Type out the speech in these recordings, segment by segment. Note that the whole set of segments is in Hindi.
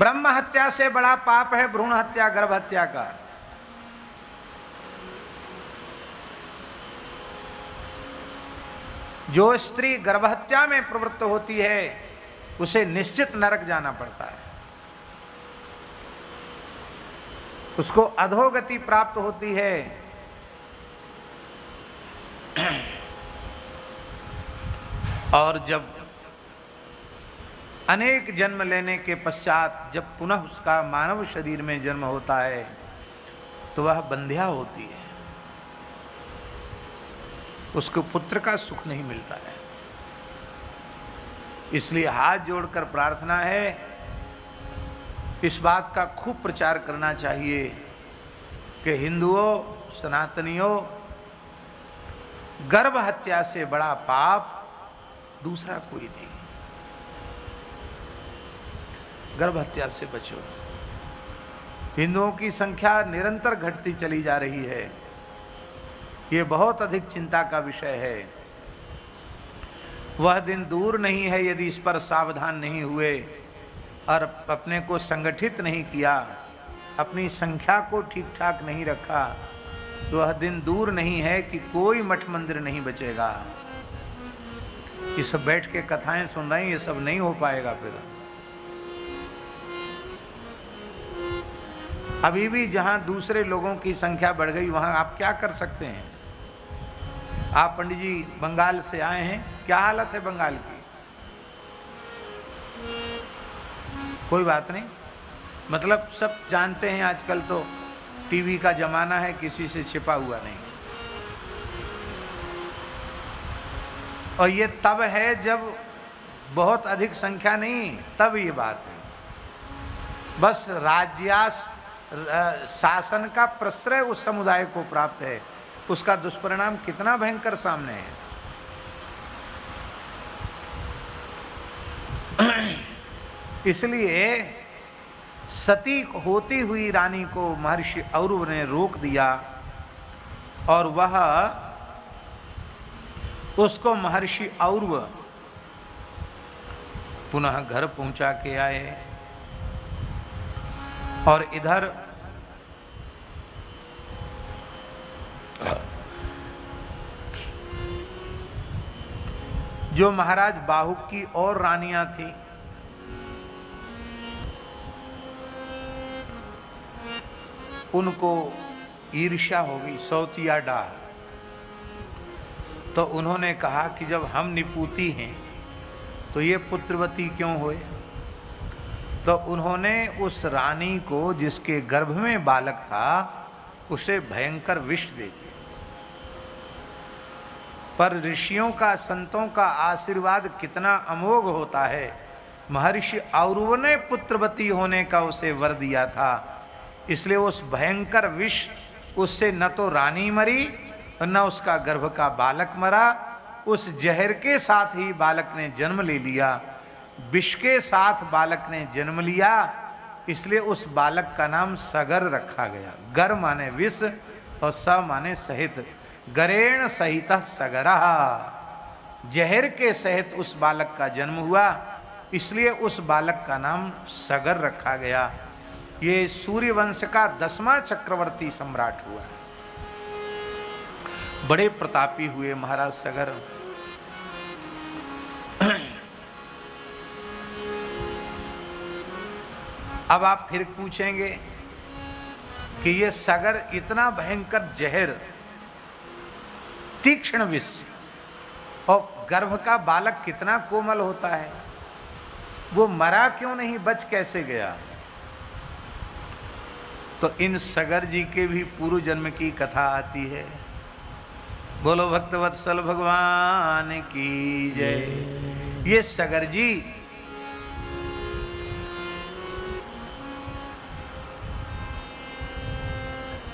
ब्रह्म हत्या से बड़ा पाप है भ्रूण हत्या, गर्भ हत्या का। जो स्त्री गर्भहत्या में प्रवृत्त होती है उसे निश्चित नरक जाना पड़ता है, उसको अधोगति प्राप्त होती है। और जब अनेक जन्म लेने के पश्चात जब पुनः उसका मानव शरीर में जन्म होता है तो वह बंध्या होती है, उसको पुत्र का सुख नहीं मिलता है। इसलिए हाथ जोड़कर प्रार्थना है, इस बात का खूब प्रचार करना चाहिए कि हिंदुओं, सनातनियों, गर्भ हत्या से बड़ा पाप दूसरा कोई नहीं। गर्भ हत्या से बचो। हिंदुओं की संख्या निरंतर घटती चली जा रही है, ये बहुत अधिक चिंता का विषय है। वह दिन दूर नहीं है यदि इस पर सावधान नहीं हुए और अपने को संगठित नहीं किया, अपनी संख्या को ठीक ठाक नहीं रखा, तो वह दिन दूर नहीं है कि कोई मठ मंदिर नहीं बचेगा। ये सब बैठ के कथाएं सुन रहे हैं, ये सब नहीं हो पाएगा। फिर अभी भी जहां दूसरे लोगों की संख्या बढ़ गई वहां आप क्या कर सकते हैं? आप पंडित जी बंगाल से आए हैं, क्या हालत है बंगाल की? कोई बात नहीं, मतलब सब जानते हैं आजकल तो टीवी का जमाना है, किसी से छिपा हुआ नहीं। और ये तब है जब बहुत अधिक संख्या नहीं, तब ये बात है। बस शासन का प्रश्रय उस समुदाय को प्राप्त है, उसका दुष्परिणाम कितना भयंकर सामने है। इसलिए सती होती हुई रानी को महर्षि औरव ने रोक दिया और वह उसको महर्षि औरव पुनः घर पहुंचा के आए। और इधर जो महाराज बाहुक की और रानियां थी, उनको ईर्ष्या हो गई, सौतिया डाह। तो उन्होंने कहा कि जब हम निपूती हैं तो ये पुत्रवती क्यों हुए? तो उन्होंने उस रानी को जिसके गर्भ में बालक था उसे भयंकर विष दे दिया। पर ऋषियों का, संतों का आशीर्वाद कितना अमोघ होता है। महर्षि औरव ने पुत्रवती होने का उसे वर दिया था, इसलिए उस भयंकर विष उससे न तो रानी मरी और न उसका गर्भ का बालक मरा। उस जहर के साथ ही बालक ने जन्म ले लिया, विष के साथ बालक ने जन्म लिया, इसलिए उस बालक का नाम सगर रखा गया। गर माने विष और स माने सहित, गरेण सहित सगरा। जहर के सहित उस बालक का जन्म हुआ, इसलिए उस बालक का नाम सगर रखा गया। ये सूर्यवंश का 10वां चक्रवर्ती सम्राट हुआ। बड़े प्रतापी हुए महाराज सगर। अब आप फिर पूछेंगे कि ये सगर इतना भयंकर जहर, तीक्ष्ण विष, और गर्भ का बालक कितना कोमल होता है, वो मरा क्यों नहीं, बच कैसे गया? तो इन सगर जी के भी पूर्व जन्म की कथा आती है। बोलो भक्तवत्सल भगवान की जय। ये सगर जी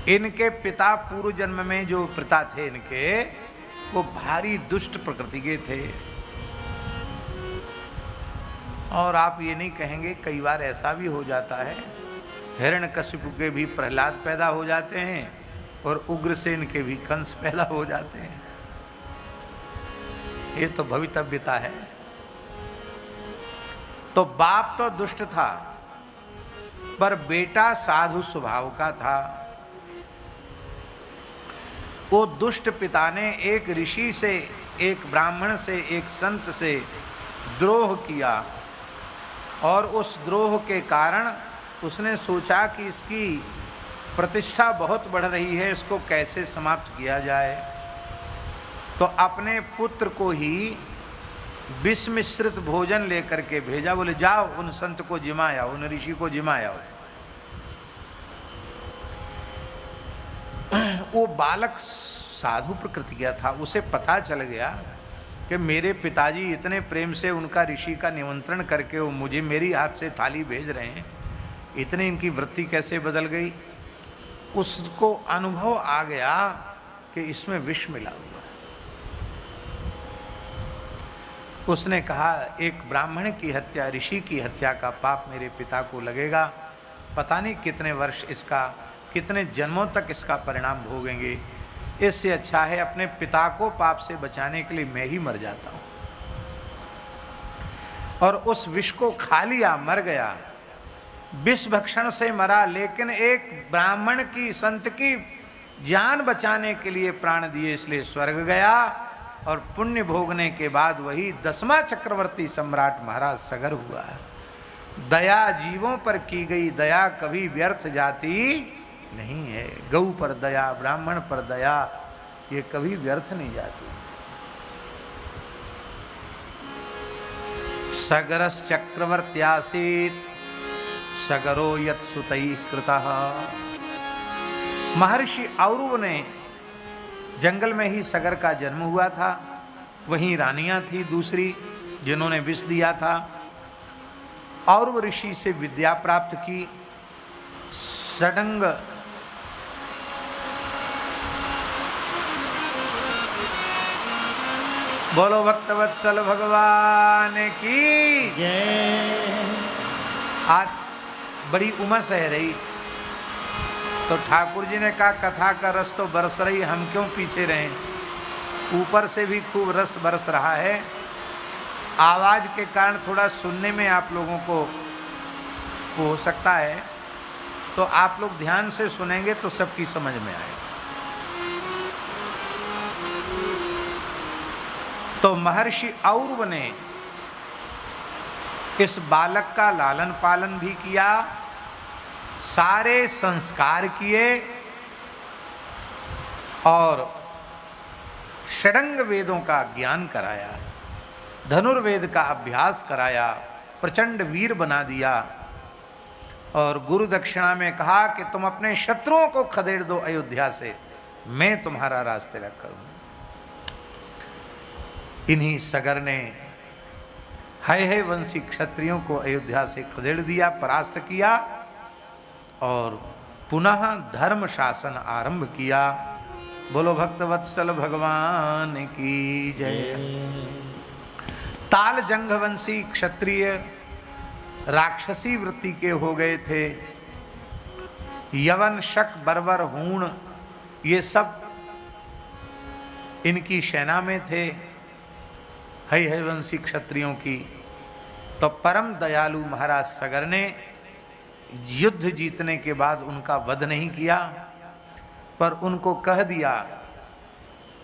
इनके पिता पूर्व जन्म में जो पिता थे इनके, वो भारी दुष्ट प्रकृति के थे। और आप ये नहीं कहेंगे, कई बार ऐसा भी हो जाता है, हिरण्यकशिपु के भी प्रहलाद पैदा हो जाते हैं और उग्रसेन के भी कंस पैदा हो जाते हैं। ये तो भवितव्यता है। तो बाप तो दुष्ट था, पर बेटा साधु स्वभाव का था। वो दुष्ट पिता ने एक ऋषि से, एक ब्राह्मण से, एक संत से द्रोह किया और उस द्रोह के कारण उसने सोचा कि इसकी प्रतिष्ठा बहुत बढ़ रही है, इसको कैसे समाप्त किया जाए। तो अपने पुत्र को ही विष मिश्रित भोजन लेकर के भेजा। बोले जाओ उन संत को जिमाया, उन ऋषि को जिमाया। वो बालक साधु प्रकृति का था, उसे पता चल गया कि मेरे पिताजी इतने प्रेम से उनका ऋषि का निमंत्रण करके वो मुझे मेरी हाथ से थाली भेज रहे हैं, इतने इनकी वृत्ति कैसे बदल गई। उसको अनुभव आ गया कि इसमें विष मिला हुआ है। उसने कहा एक ब्राह्मण की हत्या, ऋषि की हत्या का पाप मेरे पिता को लगेगा, पता नहीं कितने वर्ष इसका, कितने जन्मों तक इसका परिणाम भोगेंगे। इससे अच्छा है अपने पिता को पाप से बचाने के लिए मैं ही मर जाता हूं। और उस विष को खा लिया, मर गया, विष भक्षण से मरा, लेकिन एक ब्राह्मण की, संत की जान बचाने के लिए प्राण दिए, इसलिए स्वर्ग गया। और पुण्य भोगने के बाद वही 10वां चक्रवर्ती सम्राट महाराज सगर हुआ। दया जीवों पर की गई दया कभी व्यर्थ जाती नहीं है। गौ पर दया, ब्राह्मण पर दया, ये कभी व्यर्थ नहीं जाती। सगरस चक्रवर्त्यासीत सगरो यत् सुतैः कृतः। महर्षि औरव ने जंगल में ही सगर का जन्म हुआ था। वहीं रानियां थी दूसरी जिन्होंने विष दिया था। औरव ऋषि से विद्या प्राप्त की। षडंग बोलो भक्तवत्सल भगवान की जय। आज बड़ी उमस है रही, तो ठाकुर जी ने कहा कथा का रस तो बरस रही, हम क्यों पीछे रहें। ऊपर से भी खूब रस बरस रहा है। आवाज़ के कारण थोड़ा सुनने में आप लोगों को हो सकता है, तो आप लोग ध्यान से सुनेंगे तो सबकी समझ में आएगा। तो महर्षि औरव ने इस बालक का लालन पालन भी किया, सारे संस्कार किए और षडंग वेदों का ज्ञान कराया, धनुर्वेद का अभ्यास कराया, प्रचंड वीर बना दिया। और गुरु दक्षिणा में कहा कि तुम अपने शत्रुओं को खदेड़ दो अयोध्या से, मैं तुम्हारा रास्ते रख करूं। इन्हीं सगर ने है वंशी क्षत्रियों को अयोध्या से खदेड़ दिया, परास्त किया और पुनः धर्म शासन आरंभ किया। बोलो भक्तवत्सल भगवान की जय। ताल जंघवंशी क्षत्रिय राक्षसी वृत्ति के हो गए थे। यवन, शक, बर्बर, हूण, ये सब इनकी सेना में थे, है वंशी क्षत्रियों की। तो परम दयालु महाराज सगर ने युद्ध जीतने के बाद उनका वध नहीं किया, पर उनको कह दिया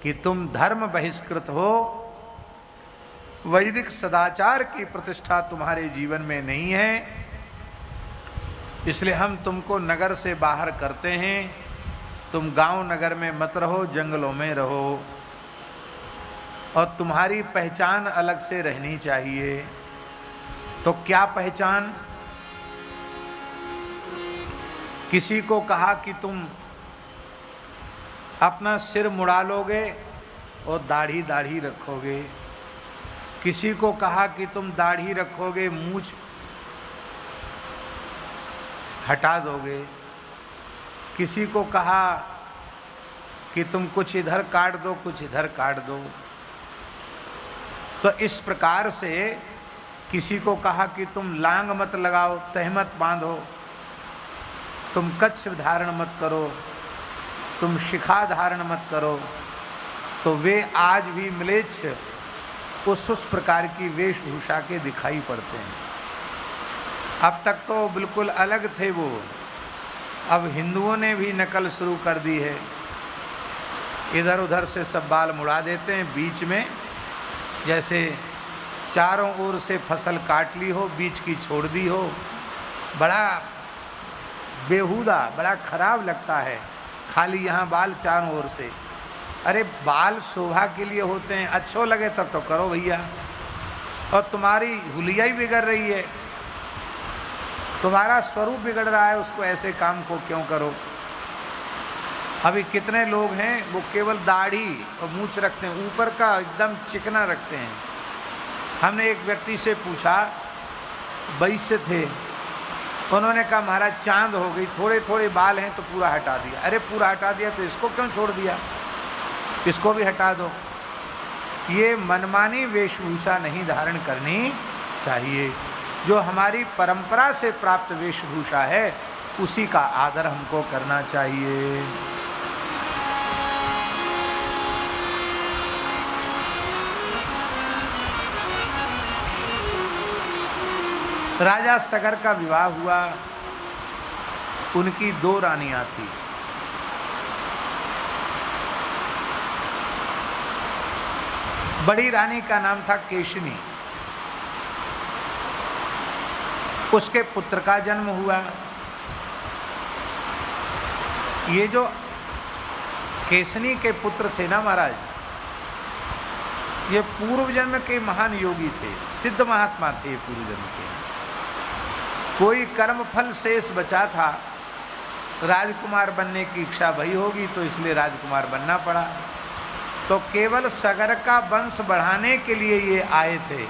कि तुम धर्म बहिष्कृत हो, वैदिक सदाचार की प्रतिष्ठा तुम्हारे जीवन में नहीं है, इसलिए हम तुमको नगर से बाहर करते हैं। तुम गांव नगर में मत रहो, जंगलों में रहो, और तुम्हारी पहचान अलग से रहनी चाहिए। तो क्या पहचान? किसी को कहा कि तुम अपना सिर मुड़ा लोगे और दाढ़ी दाढ़ी रखोगे, किसी को कहा कि तुम दाढ़ी रखोगे, मूछ हटा दोगे, किसी को कहा कि तुम कुछ इधर काट दो, कुछ इधर काट दो। तो इस प्रकार से किसी को कहा कि तुम लांग मत लगाओ, तहमत बांधो, तुम कच्छ धारण मत करो, तुम शिखा धारण मत करो। तो वे आज भी म्लेच्छ उस प्रकार की वेशभूषा के दिखाई पड़ते हैं। अब तक तो बिल्कुल अलग थे वो, अब हिंदुओं ने भी नकल शुरू कर दी है। इधर उधर से सब बाल मुड़ा देते हैं, बीच में जैसे चारों ओर से फसल काट ली हो, बीच की छोड़ दी हो। बड़ा बेहुदा, बड़ा खराब लगता है, खाली यहाँ बाल चारों ओर से। अरे बाल शोभा के लिए होते हैं, अच्छो लगे तब तो करो भैया। और तुम्हारी हुलिया ही बिगड़ रही है, तुम्हारा स्वरूप बिगड़ रहा है, उसको ऐसे काम को क्यों करो। अभी कितने लोग हैं वो केवल दाढ़ी और मूंछ रखते हैं, ऊपर का एकदम चिकना रखते हैं। हमने एक व्यक्ति से पूछा, वैश्य थे, उन्होंने कहा महाराज चांद हो गई, थोड़े थोड़े बाल हैं तो पूरा हटा दिया। अरे पूरा हटा दिया तो इसको क्यों छोड़ दिया, इसको भी हटा दो। ये मनमानी वेशभूषा नहीं धारण करनी चाहिए। जो हमारी परंपरा से प्राप्त वेशभूषा है उसी का आदर हमको करना चाहिए। राजा सगर का विवाह हुआ, उनकी 2 रानियां थी। बड़ी रानी का नाम था केशनी, उसके पुत्र का जन्म हुआ। ये जो केशनी के पुत्र थे ना महाराज, ये पूर्व जन्म के महान योगी थे, सिद्ध महात्मा थे पूर्व जन्म के। कोई कर्म फल शेष बचा था, राजकुमार बनने की इच्छा भई होगी तो इसलिए राजकुमार बनना पड़ा। तो केवल सगर का वंश बढ़ाने के लिए ये आए थे।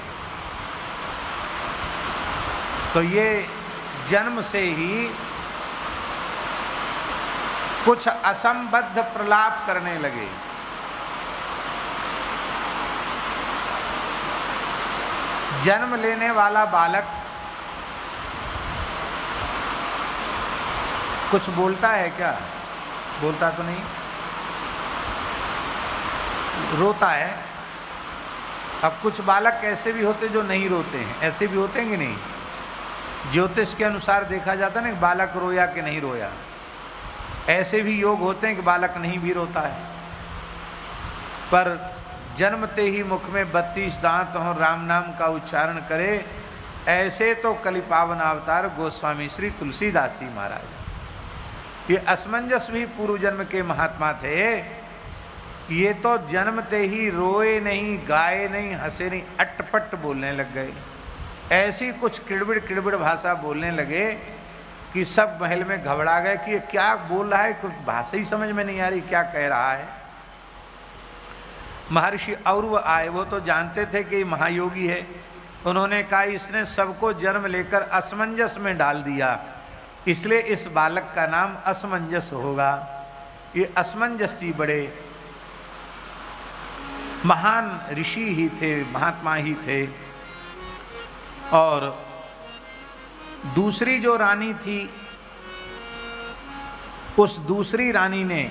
तो ये जन्म से ही कुछ असंबद्ध प्रलाप करने लगे। जन्म लेने वाला बालक कुछ बोलता है क्या? बोलता तो नहीं, रोता है। अब कुछ बालक ऐसे भी होते जो नहीं रोते हैं, ऐसे भी होते हैं कि नहीं? ज्योतिष के अनुसार देखा जाता है ना, बालक रोया कि नहीं रोया। ऐसे भी योग होते हैं कि बालक नहीं भी रोता है, पर जन्मते ही मुख में 32 दांत और राम नाम का उच्चारण करे, ऐसे तो कलिपावन अवतार गोस्वामी श्री तुलसीदास जी महाराज। ये असमंजस भी पूर्व जन्म के महात्मा थे। ये तो जन्मते ही रोए नहीं, गाए नहीं, हंसे नहीं, अटपट बोलने लग गए। ऐसी कुछ किड़बिड़ किड़बिड़ भाषा बोलने लगे कि सब महल में घबरा गए कि ये क्या बोल रहा है, कुछ भाषा ही समझ में नहीं आ रही, क्या कह रहा है। महर्षि औरव आए, वो तो जानते थे कि महायोगी है। उन्होंने कहा इसने सबको जन्म लेकर असमंजस में डाल दिया, इसलिए इस बालक का नाम असमंजस होगा। ये असमंजस जी बड़े महान ऋषि ही थे, महात्मा ही थे। और दूसरी जो रानी थी, उस दूसरी रानी ने,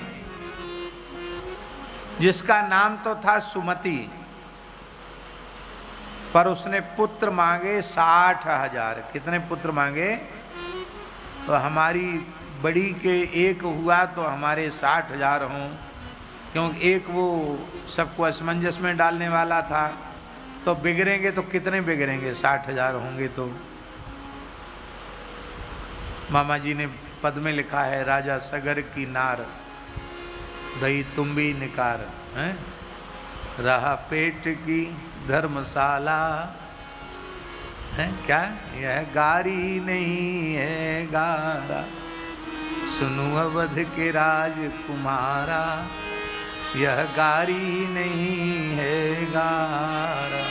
जिसका नाम तो था सुमति, पर उसने पुत्र मांगे 60,000। कितने पुत्र मांगे? तो हमारी बड़ी के एक हुआ तो हमारे 60,000 हों, क्योंकि एक वो सबको असमंजस में डालने वाला था। तो बिगड़ेंगे तो कितने बिगड़ेंगे? 60,000 होंगे। तो मामा जी ने पद में लिखा है, राजा सगर की नार दही तुम भी निकार हैं, रहा पेट की धर्मशाला है। क्या यह गारी नहीं है गारा, सुनु अवध के राजकुमारा, यह गारी नहीं है गारा।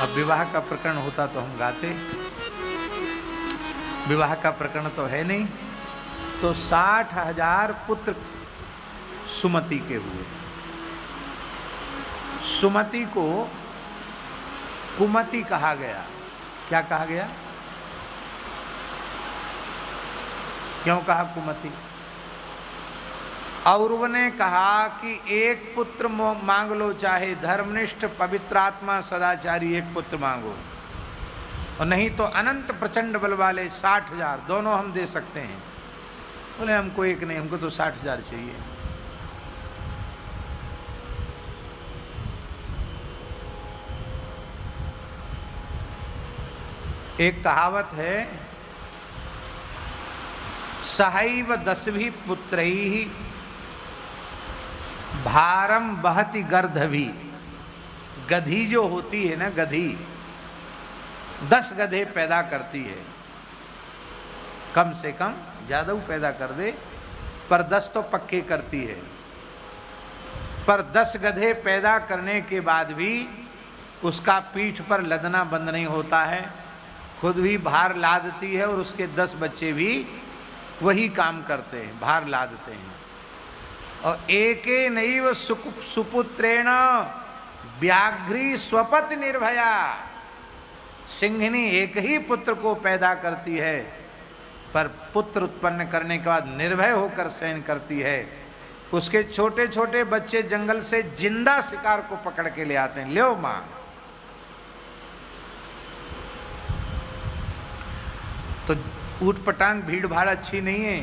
अब विवाह का प्रकरण होता तो हम गाते, विवाह का प्रकरण तो है नहीं। तो 60,000 पुत्र सुमति के हुए। सुमति को कुमति कहा गया। क्या कहा गया? क्यों कहा कुमति? औरव ने कहा कि एक पुत्र मांग लो, चाहे धर्मनिष्ठ पवित्रात्मा सदाचारी एक पुत्र मांगो। और नहीं तो अनंत प्रचंड बल वाले 60,000 दोनों हम दे सकते हैं। बोले हमको एक नहीं, हमको तो 60,000 चाहिए। एक कहावत है, सहैव दशभि पुत्रैः भारम बहति गर्दभी। गधी जो होती है ना, गधी 10 गधे पैदा करती है, कम से कम, ज्यादा पैदा कर दे पर 10 तो पक्के करती है। पर 10 गधे पैदा करने के बाद भी उसका पीठ पर लदना बंद नहीं होता है, खुद भी भार लादती है और उसके 10 बच्चे भी वही काम करते हैं, भार लादते हैं। और एके नैव सुपुत्रेण व्याघ्री स्वपति निर्भया। सिंहिनी एक ही पुत्र को पैदा करती है, पर पुत्र उत्पन्न करने के बाद निर्भय होकर शयन करती है। उसके छोटे छोटे बच्चे जंगल से जिंदा शिकार को पकड़ के ले आते हैं, लो मां। तो ऊट पटांग भीड़ भाड़ अच्छी नहीं है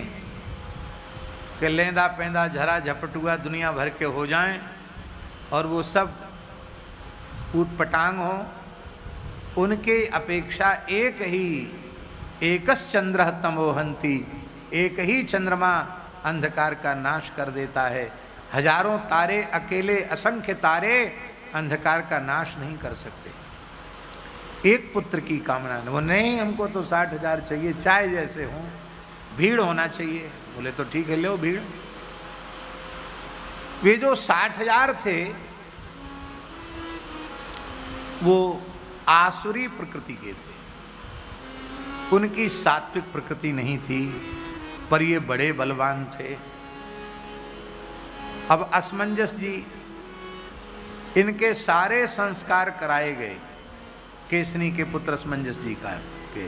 कि लेंदा पेंदा झरा झपटुआ दुनिया भर के हो जाएं और वो सब ऊट पटांग हो। उनके अपेक्षा एक ही एकस चंद्र तमोहंती, एक ही चंद्रमा अंधकार का नाश कर देता है। हजारों तारे अकेले, असंख्य तारे अंधकार का नाश नहीं कर सकते। एक पुत्र की कामना, वो नहीं हमको तो 60,000 चाहिए, चाहे जैसे हो, भीड़ होना चाहिए। बोले तो ठीक है, लो भीड़। वे जो 60,000 थे वो आसुरी प्रकृति के थे, उनकी सात्विक प्रकृति नहीं थी, पर ये बड़े बलवान थे। अब असमंजस जी, इनके सारे संस्कार कराए गए केसनी के पुत्र असमंजस जी का के,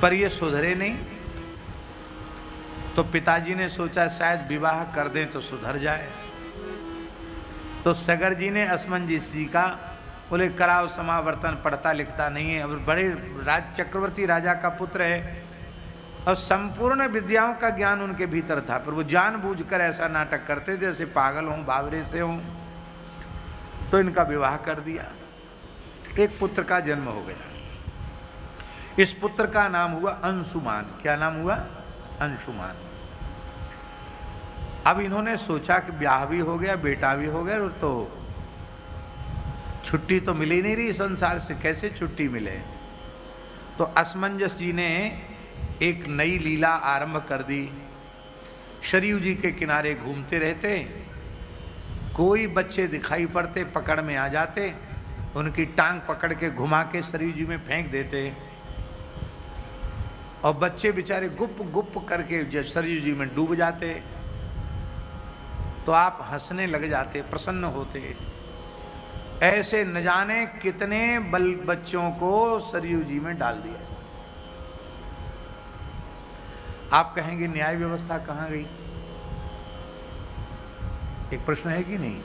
पर ये सुधरे नहीं। तो पिताजी ने सोचा शायद विवाह कर दें तो सुधर जाए। तो सगर जी ने असमंजस जी का बोले कराव समावर्तन, पढ़ता लिखता नहीं है, अब बड़े चक्रवर्ती राजा का पुत्र है और संपूर्ण विद्याओं का ज्ञान उनके भीतर था, पर वो जानबूझकर ऐसा नाटक करते थे जैसे पागल हों, बावरे से हों। तो इनका विवाह कर दिया, एक पुत्र का जन्म हो गया। इस पुत्र का नाम हुआ अंशुमान। क्या नाम हुआ? अंशुमान। अब इन्होंने सोचा कि ब्याह भी हो गया, बेटा भी हो गया, और तो छुट्टी तो मिल ही नहीं रही संसार से, कैसे छुट्टी मिले। तो असमंजस जी ने एक नई लीला आरंभ कर दी। सरयू जी के किनारे घूमते रहते, कोई बच्चे दिखाई पड़ते पकड़ में आ जाते, उनकी टांग पकड़ के घुमा के सरयू जी में फेंक देते और बच्चे बेचारे गुप गुप करके जब सरयू जी में डूब जाते तो आप हंसने लग जाते, प्रसन्न होते। ऐसे न जाने कितने बच्चों को सरयू जी में डाल दिया। आप कहेंगे न्याय व्यवस्था कहाँ गई? एक प्रश्न है कि नहीं?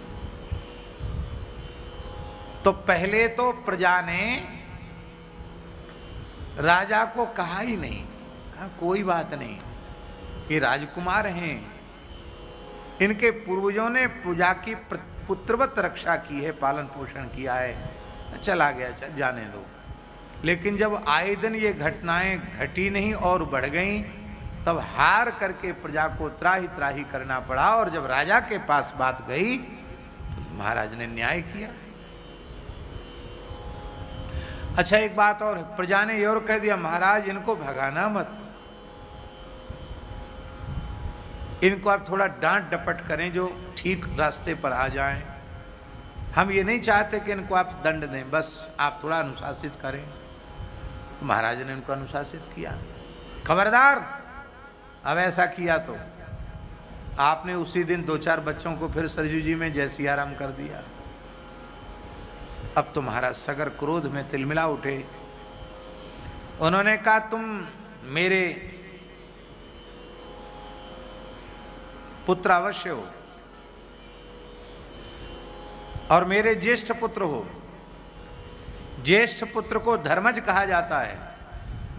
तो पहले तो प्रजा ने राजा को कहा ही नहीं, कहा कोई बात नहीं, ये राजकुमार हैं, इनके पूर्वजों ने पूजा की पुत्रवत रक्षा की है, पालन पोषण किया है, चला गया, चल जाने दो। लेकिन जब आए दिन ये घटनाएं घटी नहीं और बढ़ गईं, तब हार करके प्रजा को त्राही त्राही करना पड़ा। और जब राजा के पास बात गई तो महाराज ने न्याय किया। अच्छा एक बात और, प्रजा ने ये और कह दिया महाराज इनको भगाना मत, इनको आप थोड़ा डांट डपट करें जो ठीक रास्ते पर आ जाएं। हम ये नहीं चाहते कि इनको आप दंड दें, बस आप थोड़ा अनुशासित करें। तो महाराज ने इनको अनुशासित किया, खबरदार अब ऐसा किया तो आपने उसी दिन 2-4 बच्चों को फिर सरयू जी में जय सिया राम कर दिया। अब तो महाराज सगर क्रोध में तिलमिला उठे। उन्होंने कहा तुम मेरे पुत्र अवश्य हो और मेरे ज्येष्ठ पुत्र हो, ज्येष्ठ पुत्र को धर्मज कहा जाता है।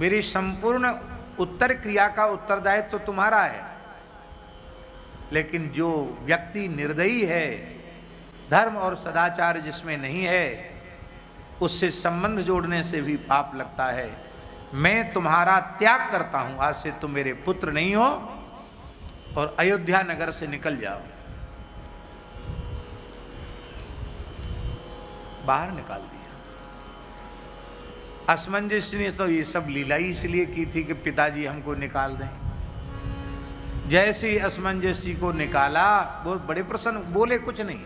मेरी संपूर्ण उत्तर क्रिया का उत्तरदायित्व तो तुम्हारा है। लेकिन जो व्यक्ति निर्दयी है, धर्म और सदाचार जिसमें नहीं है, उससे संबंध जोड़ने से भी पाप लगता है। मैं तुम्हारा त्याग करता हूं, आज से तुम मेरे पुत्र नहीं हो और अयोध्या नगर से निकल जाओ। बाहर निकाल दिया। असमंजस ने तो ये सब लीला ही इसलिए की थी कि पिताजी हमको निकाल दें। जैसे ही असमंजस जी को निकाला, बहुत बड़े प्रसन्न, बोले कुछ नहीं,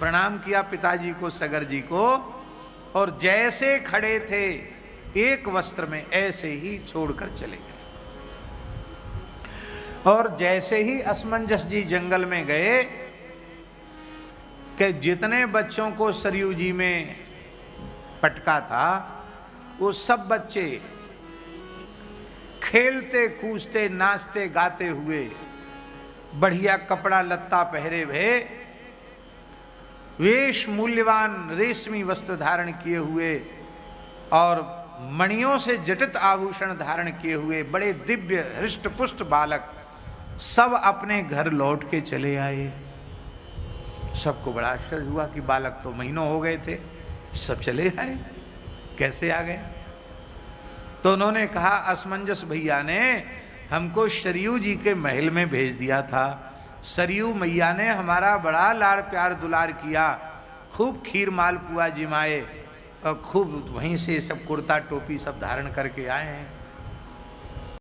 प्रणाम किया पिताजी को, सगर जी को, और जैसे खड़े थे एक वस्त्र में ऐसे ही छोड़कर चले गए। और जैसे ही असमंजस जी जंगल में गए कि जितने बच्चों को सरयू जी में पटका था, वो सब बच्चे खेलते कूदते नाचते गाते हुए, बढ़िया कपड़ा लत्ता पहरे हुए, वेश मूल्यवान रेशमी वस्त्र धारण किए हुए और मणियों से जटित आभूषण धारण किए हुए बड़े दिव्य हृष्ट पुष्ट बालक सब अपने घर लौट के चले आए। सबको बड़ा आश्चर्य हुआ कि बालक तो महीनों हो गए थे, सब चले आए, कैसे आ गए? तो उन्होंने कहा, असमंजस भैया ने हमको सरयू जी के महल में भेज दिया था। सरयू मैया ने हमारा बड़ा लाड़ प्यार दुलार किया, खूब खीर मालपुआ जिमाए और खूब वहीं से सब कुर्ता टोपी सब धारण करके आए हैं।